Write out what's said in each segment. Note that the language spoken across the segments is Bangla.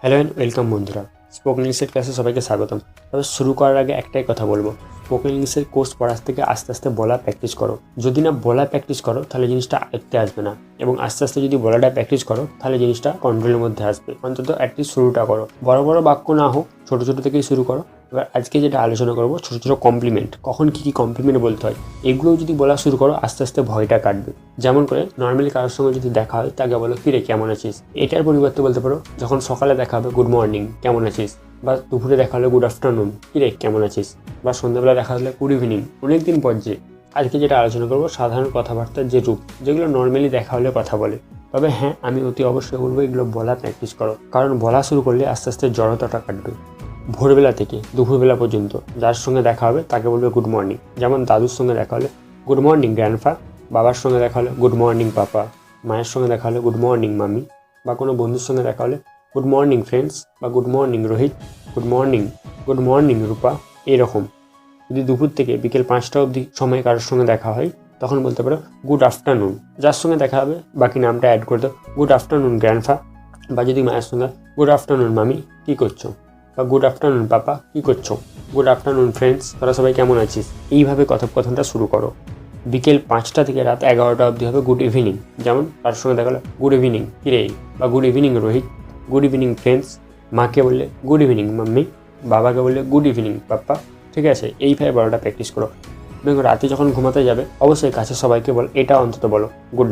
হ্যালো অ্যান্ড ওয়েলকাম বন্ধুরা, স্পোকেন ইংলিশের ক্লাসে সবাইকে স্বাগতম। তবে শুরু করার আগে একটাই কথা বলবো, স্পোকেন ইংলিশের কোর্স পড়ার থেকে আস্তে আস্তে বলা প্র্যাকটিস করো। যদি না বলা প্র্যাকটিস করো তাহলে জিনিসটা আয়ত্তে আসবে না, এবং আস্তে আস্তে যদি বলাটা প্র্যাকটিস করো তাহলে জিনিসটা কন্ট্রোলের মধ্যে আসবে। অন্তত অ্যাটলিস্ট শুরুটা করো, বড় বড় বাক্য না হোক, ছোটো ছোটো থেকেই শুরু করো। এবার আজকে যেটা আলোচনা করবো, ছোটো ছোটো কমপ্লিমেন্ট, কখন কী কী কমপ্লিমেন্ট বলতে হয়, এগুলোও যদি বলা শুরু করো আস্তে আস্তে ভয়টা কাটবে। যেমন করে নর্মালি কারোর সঙ্গে যদি দেখা হয় তাকে বলো কিরে কেমন আছিস, এটার পরিবর্তে বলতে পারো যখন সকালে দেখা হবে গুড মর্নিং কেমন আছিস, বা দুপুরে দেখা হলে গুড আফটারনুন কিরে কেমন আছিস, বা সন্ধ্যাবেলা দেখা হলে গুড ইভিনিং। অনেকদিন পর যে আজকে যেটা আলোচনা করবো, সাধারণ কথাবার্তার যে রূপ, যেগুলো নর্মালি দেখা হলে কথা বলে। তবে হ্যাঁ, আমি অতি অবশ্যই বলবো এগুলো বলা প্র্যাকটিস করো, কারণ বলা শুরু করলে আস্তে আস্তে জড়তাটা কাটবে। ভোরবেলা থেকে দুপুরবেলা পর্যন্ত যার সঙ্গে দেখা হবে তাকে বলবে গুড মর্নিং। যেমন দাদুর সঙ্গে দেখা হলে গুড মর্নিং গ্র্যান্ডফা, বাবার সঙ্গে দেখা হলে গুড মর্নিং পাপা, মায়ের সঙ্গে দেখা হলে গুড মর্নিং মামি, বা কোনো বন্ধুর সঙ্গে দেখা হলে গুড মর্নিং ফ্রেন্ডস, বা good morning Rohit, good morning Rupa. এরকম যদি দুপুর থেকে বিকেল 5টা অবধি সময় কারোর সঙ্গে দেখা হয় তখন বলতে পারো গুড আফটারনুন। যার সঙ্গে দেখা হবে বাকি নামটা অ্যাড করে দাও, গুড আফটারনুন গ্র্যান্ডফা। বা যদি মায়ের সঙ্গে গুড আফটারনুন মামি কী করছো, বা গুড আফটারনুন পাপা কী করছো, গুড আফটারনুন ফ্রেন্ডস তোরা সবাই কেমন আছিস। এইভাবে কথোপকথনটা শুরু করো। বিকেল 5টা থেকে রাত 11টা অবধি হবে গুড ইভিনিং। যেমন তার সঙ্গে দেখা হলো গুড ইভিনিং কিরে, বা good evening Rohit, good evening friends. মাকে বললে গুড ইভিনিং মাম্মি, বাবাকে বললে গুড ইভিনিং পাপ্পা। ঠিক আছে, এইভাবে বলাটা প্র্যাকটিস করো। এবং রাতে যখন ঘুমাতে যাবে অবশ্যই কাছে সবাইকে বলো, এটা অন্তত বলো গুড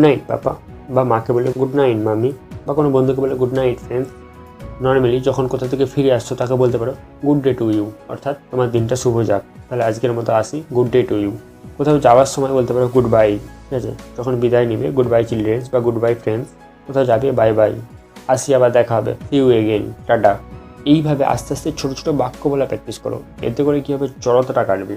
নাইট পাপা, বা মাকে বলে গুড নাইট মাম্মি, বা কোনো বন্ধুকে বলে গুড নাইট ফ্রেন্ডস। নর্মালি যখন কোথা থেকে ফিরে আসছো তাকে বলতে পারো গুড ডে টু ইউ, অর্থাৎ তোমার দিনটা শুভ যাক, তাহলে আজকের মতো আসি, গুড ডে টু ইউ। কোথাও যাওয়ার সময় বলতে পারো গুড বাই, ঠিক আছে, যখন বিদায় নিবে গুড বাই চিলড্রেন্স, বা গুড বাই ফ্রেন্ডস। কোথাও যাবে বাই বাই, আসি আবার দেখা হবে, সি ইউ এগেইন, টাটা। এইভাবে আস্তে আস্তে ছোটো ছোটো বাক্য বলা প্র্যাকটিস করো, এতে করে কী হবে, জড়তাটা কাটবে।